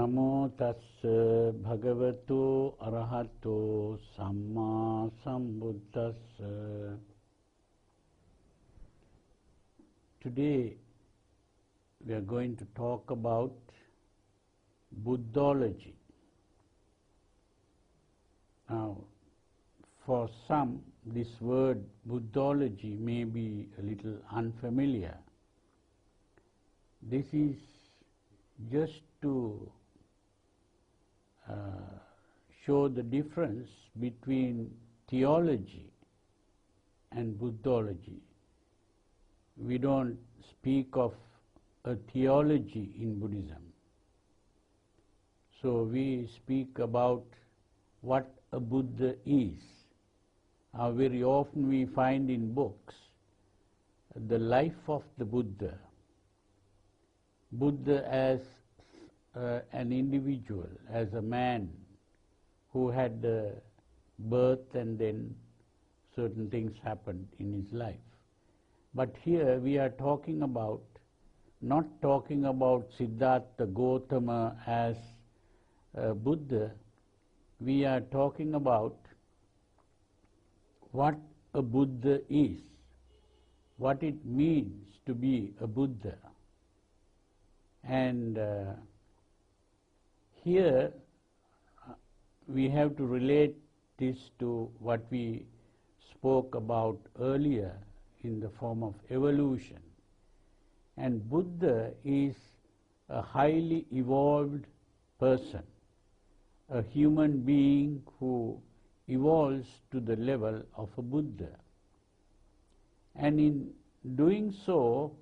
Namo tassa bhagavato arahato samma sambuddhassa. Today we are going to talk about Budology. Now, for some, this word Budology may be a little unfamiliar. This is just to show the difference between theology and Budology. We don't speak of a theology in Buddhism. So we speak about what a Buddha is. Very often we find in books the life of the Buddha. Buddha as an individual, as a man who had birth and then certain things happened in his life. But here we are talking about, not talking about Siddhartha Gautama as Buddha, we are talking about what a Buddha is, what it means to be a Buddha. And here we have to relate this to what we spoke about earlier in the form of evolution. And Buddha is a highly evolved person, a human being who evolves to the level of a Buddha. And in doing so,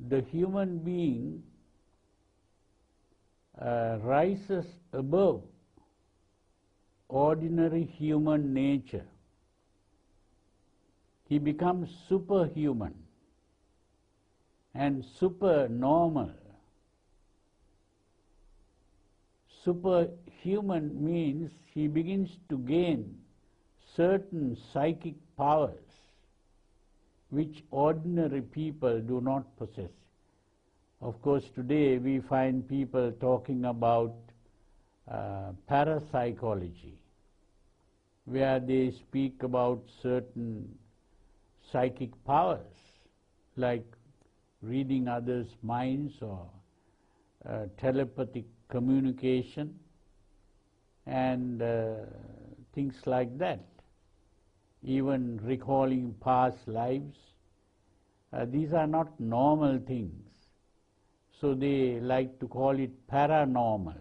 the human being rises above ordinary human nature. He becomes superhuman and supernormal. Superhuman means he begins to gain certain psychic powers which ordinary people do not possess. Of course, today we find people talking about parapsychology, where they speak about certain psychic powers, like reading others' minds or telepathic communication and things like that. Even recalling past lives. These are not normal things. So they like to call it paranormal.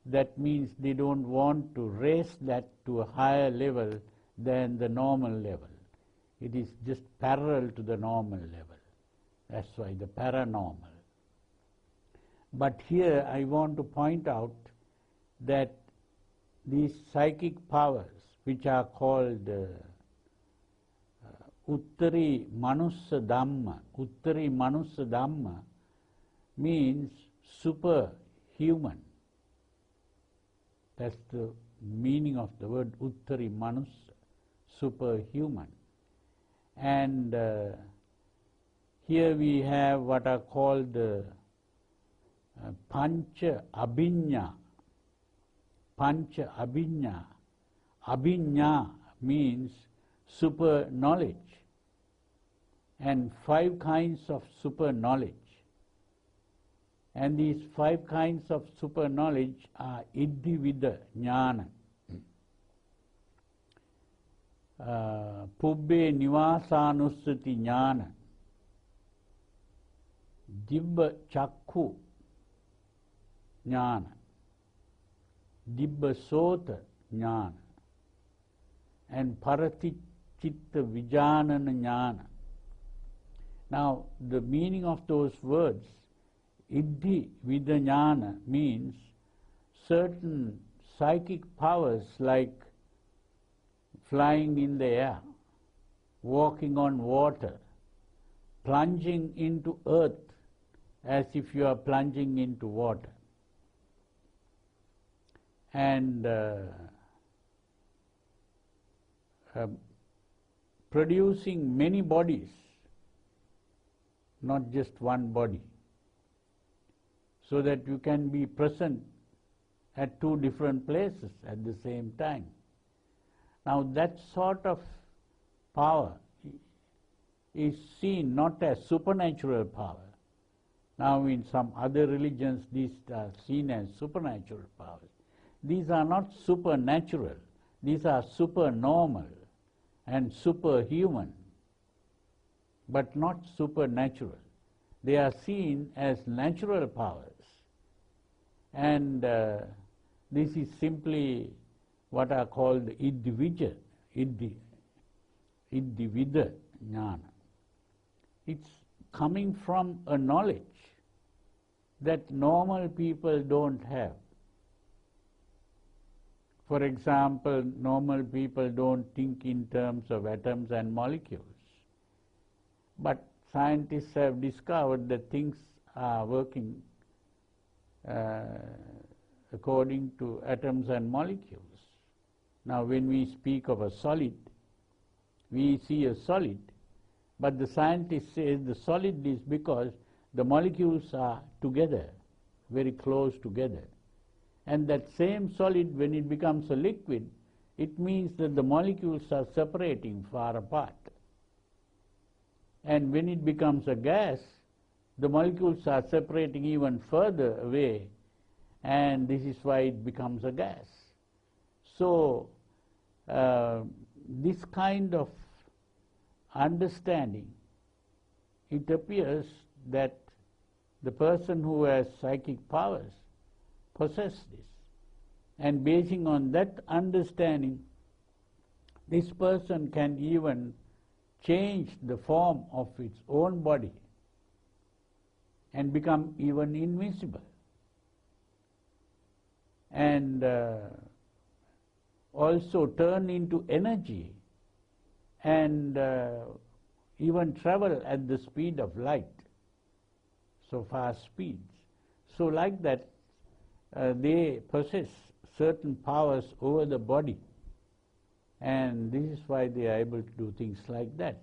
That means they don't want to raise that to a higher level than the normal level. It is just parallel to the normal level. That's why the paranormal. But here I want to point out that these psychic powers, which are called Uttari Manussa Dhamma. Uttari Manussa Dhamma means superhuman. That's the meaning of the word Uttari Manussa, superhuman. And here we have what are called Pancha Abhinya. Pancha Abhinya. Abhinya means super knowledge, and 5 kinds of super knowledge. And these 5 kinds of super knowledge are Iddhi Vida Jnana, Pubbe Nivasanussati Jnana, Dibba Chakku Jnana, Dibba Sota Jnana, and Paratichitta Vijanana Jnana. Now, the meaning of those words, Iddhi Vida Jnana, means certain psychic powers like flying in the air, walking on water, plunging into earth as if you are plunging into water, and producing many bodies, not just one body. so that you can be present at two different places at the same time. Now that sort of power is seen not as supernatural power. Now in some other religions these are seen as supernatural powers. These are not supernatural, these are supernormal and superhuman, but not supernatural. They are seen as natural powers. And this is simply what are called iddivida jnana. It's coming from a knowledge that normal people don't have. For example, normal people don't think in terms of atoms and molecules. But scientists have discovered that things are working according to atoms and molecules. Now when we speak of a solid, we see a solid, but the scientist says the solid is because the molecules are together, very close together. And that same solid, when it becomes a liquid, it means that the molecules are separating far apart. And when it becomes a gas, the molecules are separating even further away, and this is why it becomes a gas. So this kind of understanding, it appears that the person who has psychic powers possess this. And basing on that understanding, this person can even change the form of its own body and become even invisible. And also turn into energy and even travel at the speed of light, so fast speeds. So like that, they possess certain powers over the body, and this is why they are able to do things like that.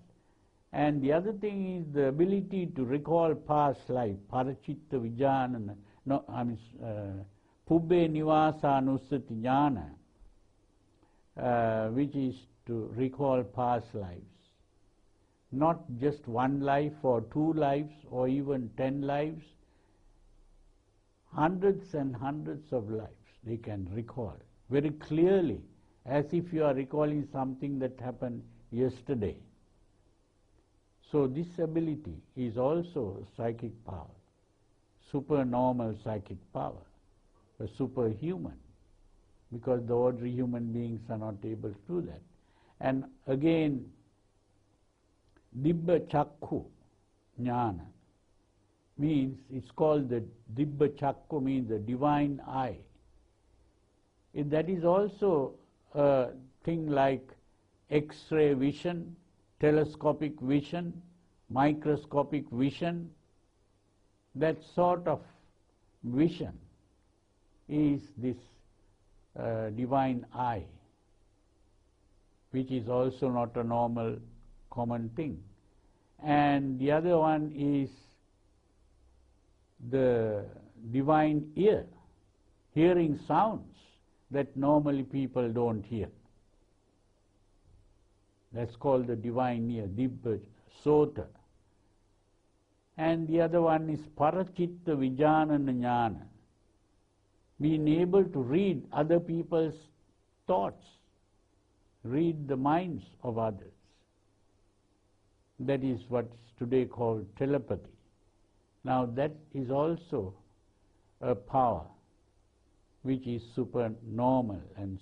And the other thing is the ability to recall past life, parachitta vijanana, Pubbe Nivasanussati Jnana, which is to recall past lives. Not just one life or two lives or even 10 lives, hundreds and hundreds of lives they can recall very clearly, as if you are recalling something that happened yesterday. So this ability is also psychic power, supernormal psychic power, a superhuman, because the ordinary human beings are not able to do that. And again, Dibba Chakku Jnana means, it's called the Dibba Chakku, means the divine eye. That is also a thing like X-ray vision, telescopic vision, microscopic vision. That sort of vision is this divine eye, which is also not a normal common thing. And the other one is the divine ear, hearing sounds that normally people don't hear. That's called the divine ear, Dibba Sota. And the other one is Parachitta Vijanana Jnana, being able to read other people's thoughts, read the minds of others. That is what's today called telepathy. Now that is also a power which is supernormal and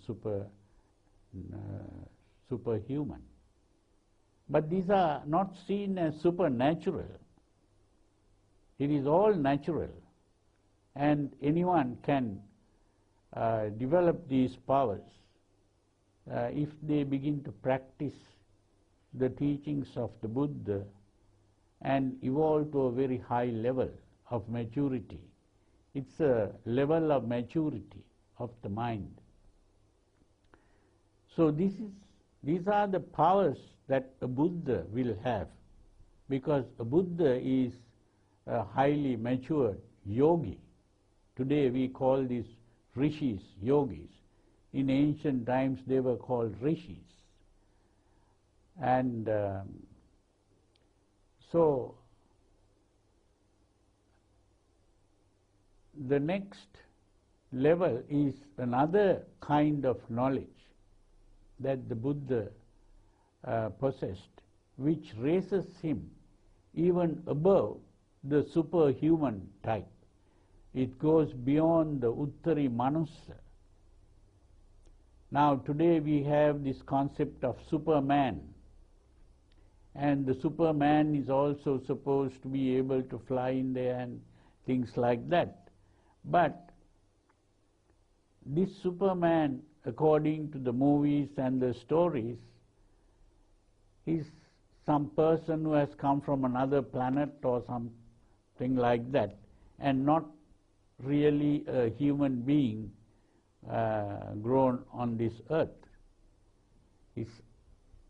superhuman. But these are not seen as supernatural. It is all natural, and anyone can develop these powers if they begin to practice the teachings of the Buddha and evolve to a very high level of maturity. It's a level of maturity of the mind. So these are the powers that a Buddha will have, because a Buddha is a highly matured yogi. Today we call these rishis, yogis. In ancient times they were called rishis. And so the next level is another kind of knowledge that the Buddha possessed, which raises him even above the superhuman type. It goes beyond the Uttari Manusa. Now today we have this concept of Superman, and the Superman is also supposed to be able to fly in there and things like that. But this Superman, according to the movies and the stories, is some person who has come from another planet or something like that, and not really a human being grown on this earth.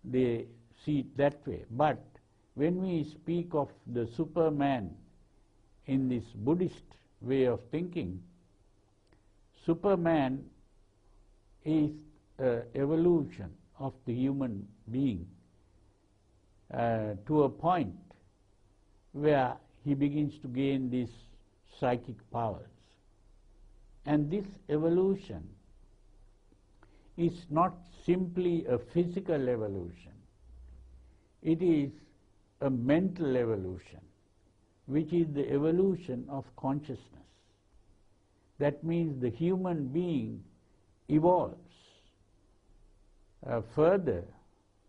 They see it that way. But when we speak of the Superman in this Buddhist way of thinking, Superman is an evolution of the human being to a point where he begins to gain these psychic powers. And this evolution is not simply a physical evolution. It is a mental evolution, which is the evolution of consciousness. That means the human being evolves further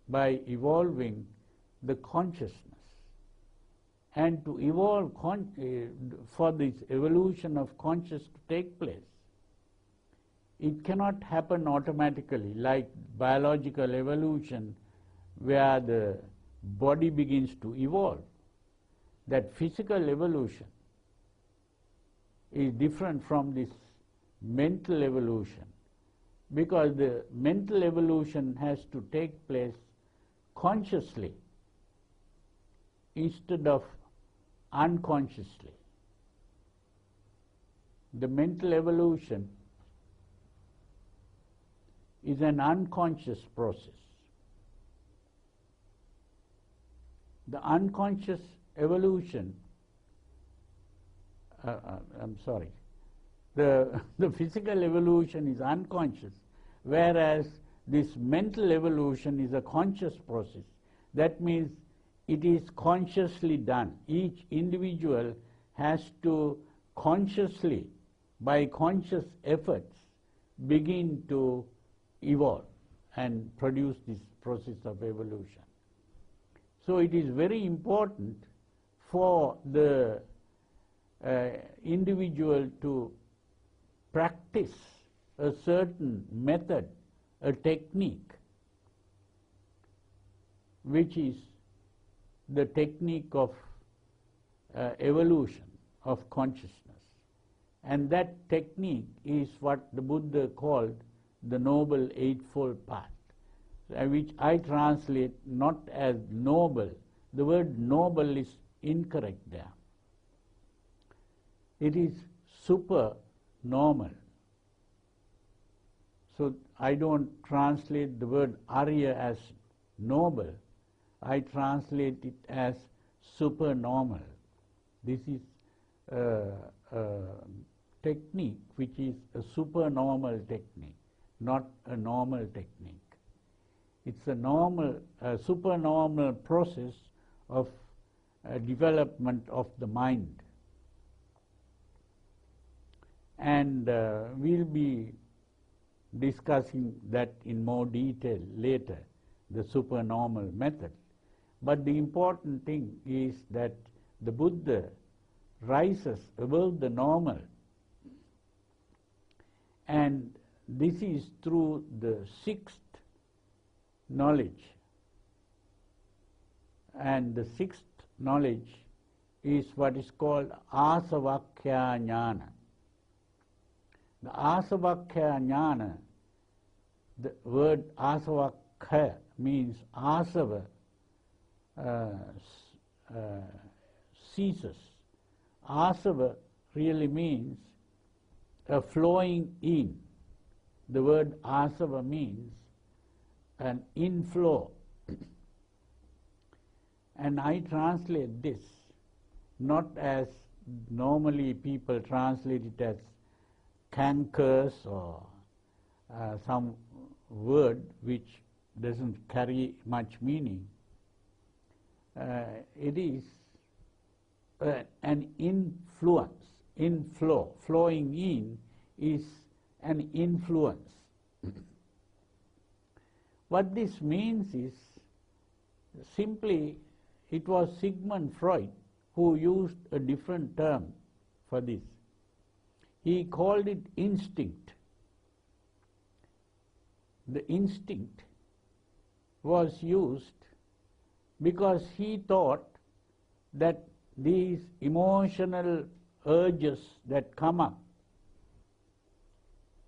by evolving the consciousness. And to evolve, for this evolution of consciousness to take place, it cannot happen automatically like biological evolution, where the body begins to evolve. That physical evolution is different from this mental evolution, because the mental evolution has to take place consciously instead of unconsciously. The mental evolution is an unconscious process. The unconscious evolution, the physical evolution is unconscious, whereas this mental evolution is a conscious process. That means it is consciously done. Each individual has to consciously, by conscious efforts, begin to evolve and produce this process of evolution. So it is very important for the individual to practice a certain method, a technique, which is the technique of evolution of consciousness. And that technique is what the Buddha called the Noble Eightfold Path, which I translate not as noble. The word noble is incorrect there. It is super normal. So I don't translate the word Arya as noble. I translate it as supernormal. This is a technique which is a supernormal technique, not a normal technique. It's a normal, supernormal process of development of the mind. And we'll be discussing that in more detail later, the supernormal method. But the important thing is that the Buddha rises above the normal, and this is through the sixth knowledge. And the sixth knowledge is what is called asavakkya jnana. The asavakkya jnana, the word asavakkya means asava, ceases. Asava really means a flowing in. The word asava means an inflow. And I translate this not as normally people translate it as cankers or some word which doesn't carry much meaning. It is an influence, inflow. Flowing in is an influence. What this means is simply it was Sigmund Freud who used a different term for this. He called it instinct. The instinct was used because he thought that these emotional urges that come up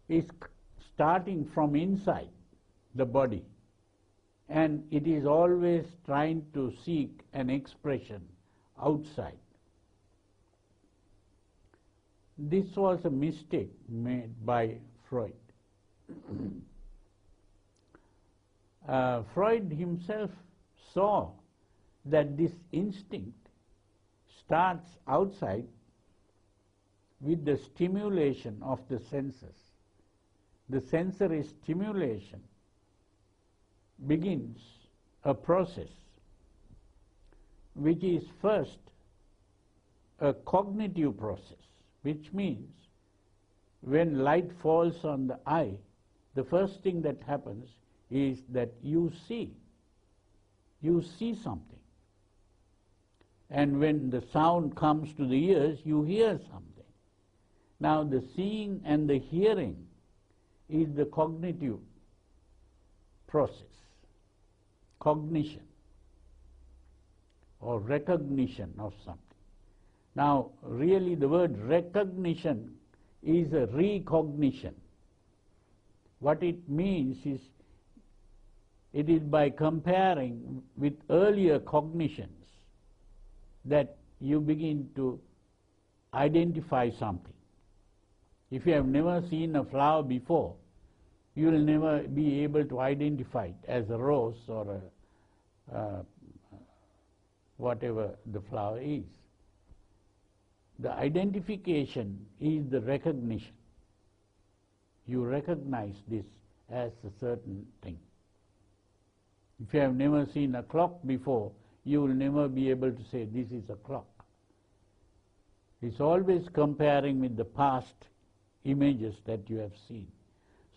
is starting from inside the body, and it is always trying to seek an expression outside. This was a mistake made by Freud. Freud himself saw that this instinct starts outside with the stimulation of the senses. The sensory stimulation begins a process which is first a cognitive process, which means when light falls on the eye, the first thing that happens is that you see something. And when the sound comes to the ears, you hear something. Now the seeing and the hearing is the cognitive process, cognition or recognition of something. Now really the word recognition is a recognition. What it means is it is by comparing with earlier cognitions that you begin to identify something. If you have never seen a flower before, you will never be able to identify it as a rose or whatever the flower is. The identification is the recognition. You recognize this as a certain thing. If you have never seen a clock before, you will never be able to say this is a clock. It's always comparing with the past images that you have seen.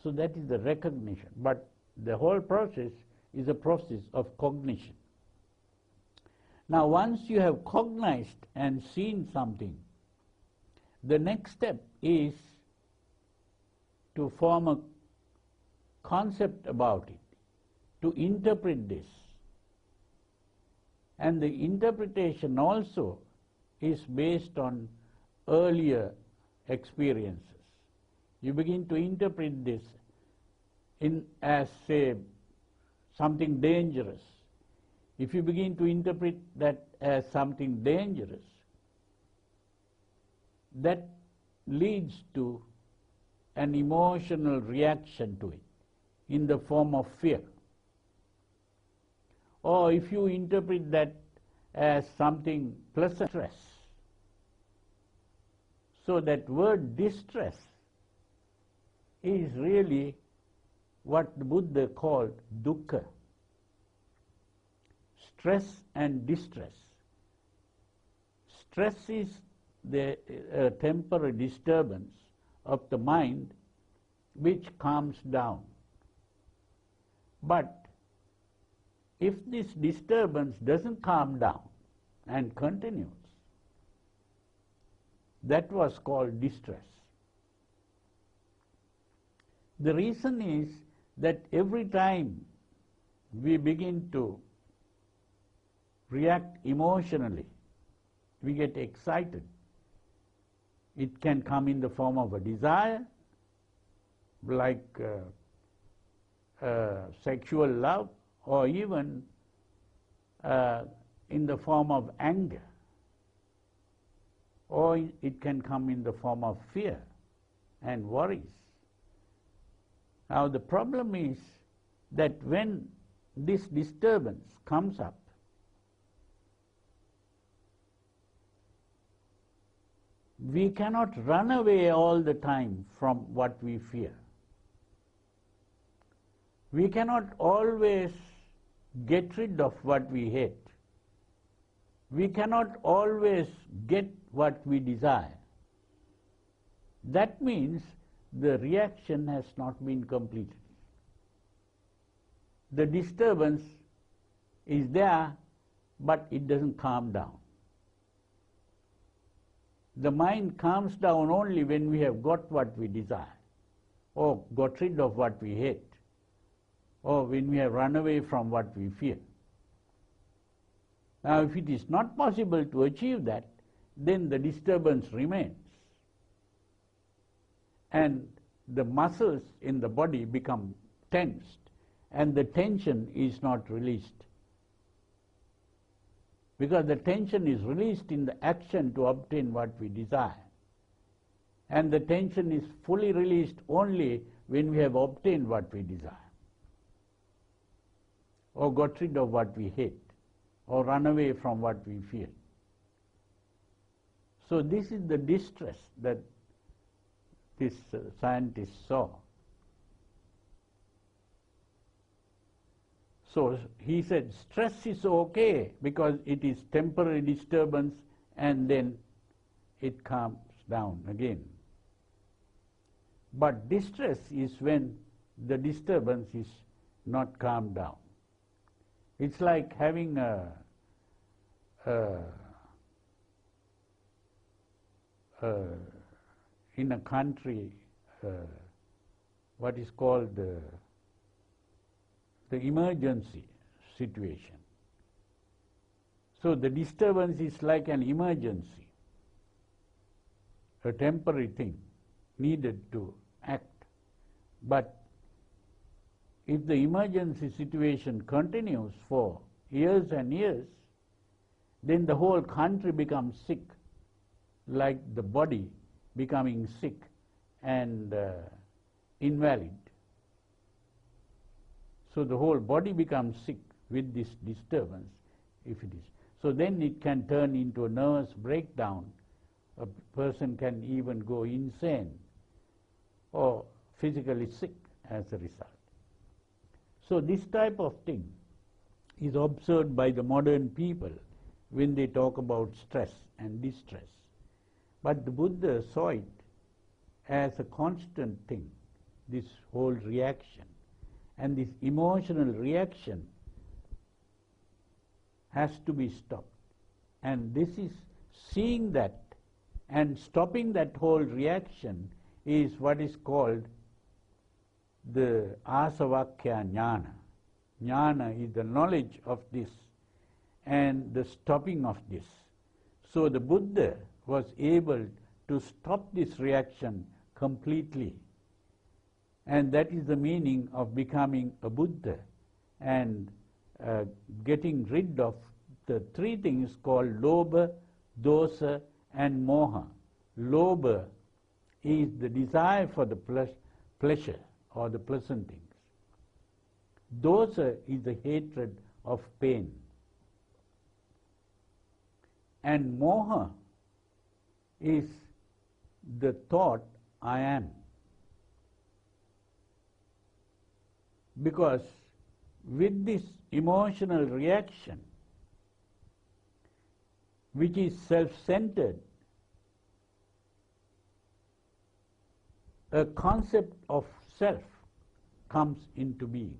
So that is the recognition. But the whole process is a process of cognition. Now once you have cognized and seen something, the next step is to form a concept about it, to interpret this. And the interpretation also is based on earlier experiences. You begin to interpret this as, say, something dangerous. If you begin to interpret that as something dangerous, that leads to an emotional reaction to it in the form of fear. Or if you interpret that as something pleasant, stress. So that word distress is really what the Buddha called dukkha. Stress and distress. Stress is the temporary disturbance of the mind which calms down. But if this disturbance doesn't calm down and continues, that was called distress. The reason is that every time we begin to react emotionally, we get excited. It can come in the form of a desire, like sexual love, or even in the form of anger, or it can come in the form of fear. and worries. Now the problem is that when this disturbance comes up, we cannot run away all the time from what we fear. We cannot always get rid of what we hate. We cannot always get what we desire. That means the reaction has not been completed. The disturbance is there, but it doesn't calm down. The mind calms down only when we have got what we desire, or got rid of what we hate, or when we have run away from what we fear. Now, if it is not possible to achieve that, then the disturbance remains. And the muscles in the body become tensed, and the tension is not released. Because the tension is released in the action to obtain what we desire. And the tension is fully released only when we have obtained what we desire, or got rid of what we hate, or run away from what we fear. So this is the distress that this scientist saw. So he said stress is okay because it is temporary disturbance and then it calms down again. But distress is when the disturbance is not calmed down. It's like having in a country what is called the emergency situation. So the disturbance is like an emergency, a temporary thing needed to act. But if the emergency situation continues for years and years, then the whole country becomes sick, like the body becoming sick and invalid. So the whole body becomes sick with this disturbance, if it is. So then it can turn into a nervous breakdown. A person can even go insane or physically sick as a result. So this type of thing is observed by the modern people when they talk about stress and distress. But the Buddha saw it as a constant thing, this whole reaction. And this emotional reaction has to be stopped. And this is seeing that and stopping that whole reaction is what is called the asavakya jnana. Jnana is the knowledge of this and the stopping of this. So the Buddha was able to stop this reaction completely. And that is the meaning of becoming a Buddha and getting rid of the three things called lobha, dosa and moha. Lobha is the desire for the pleasure or the pleasant things. Dosa is the hatred of pain. And moha is the thought, I am. Because with this emotional reaction, which is self-centered, a concept of self comes into being.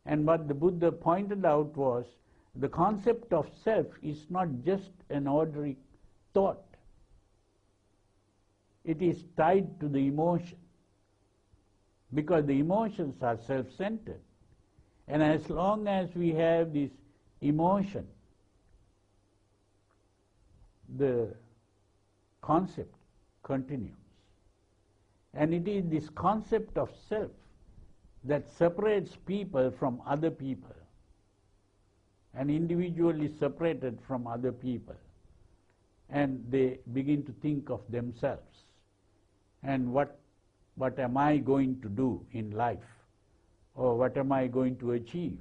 And what the Buddha pointed out was the concept of self is not just an ordinary thought. It is tied to the emotion, because the emotions are self-centered. And as long as we have this emotion, the concept continues. And it is this concept of self that separates people from other people, and individually separated from other people. And they begin to think of themselves. and what am I going to do in life, or what am I going to achieve,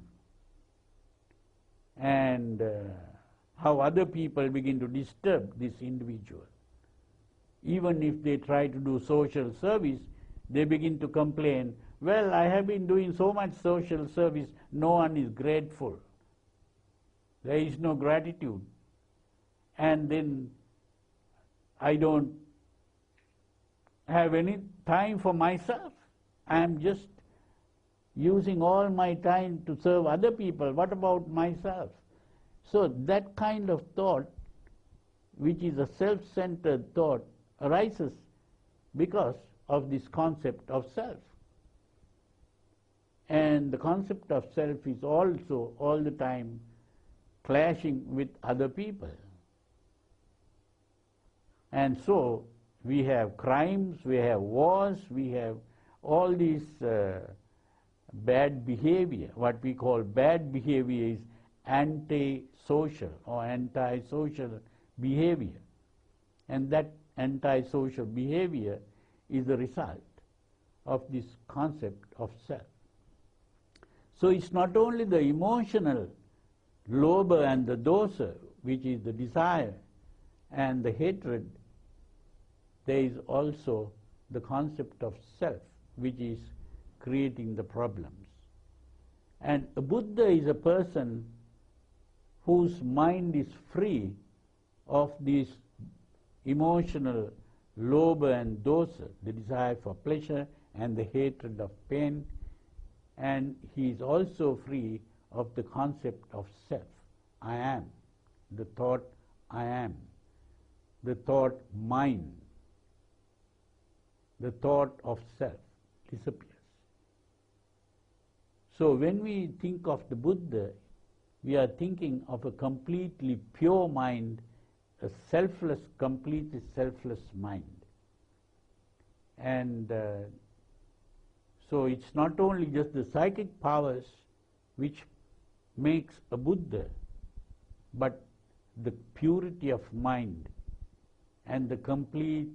and how other people begin to disturb this individual. Even if they try to do social service, they begin to complain, well, I have been doing so much social service, no one is grateful. There is no gratitude. And then I don't have any time for myself. I am just using all my time to serve other people. What about myself? So that kind of thought, which is a self-centered thought, arises because of this concept of self. And the concept of self is also all the time clashing with other people. And so we have crimes, we have wars, we have all these bad behavior. What we call bad behavior is anti-social or anti-social behavior. And that anti-social behavior is the result of this concept of self. So it's not only the emotional lobha and the dosa, which is the desire and the hatred, there is also the concept of self, which is creating the problems. And a Buddha is a person whose mind is free of these emotional lobha and dosa, the desire for pleasure and the hatred of pain, and he is also free of the concept of self. I am, the thought I am, the thought mine, the thought of self disappears. So when we think of the Buddha, we are thinking of a completely pure mind, a selfless, completely selfless mind. And so it's not only just the psychic powers which makes a Buddha, but the purity of mind and the complete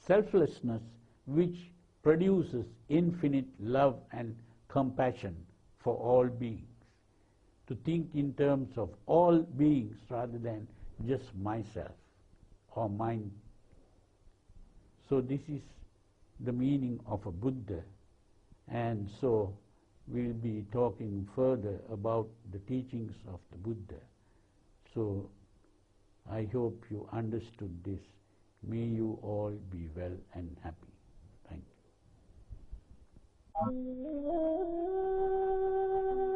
selflessness which produces infinite love and compassion for all beings. To think in terms of all beings rather than just myself or mine. So this is the meaning of a Buddha, and so we'll be talking further about the teachings of the Buddha. So I hope you understood this. May you all be well and happy. Thank you.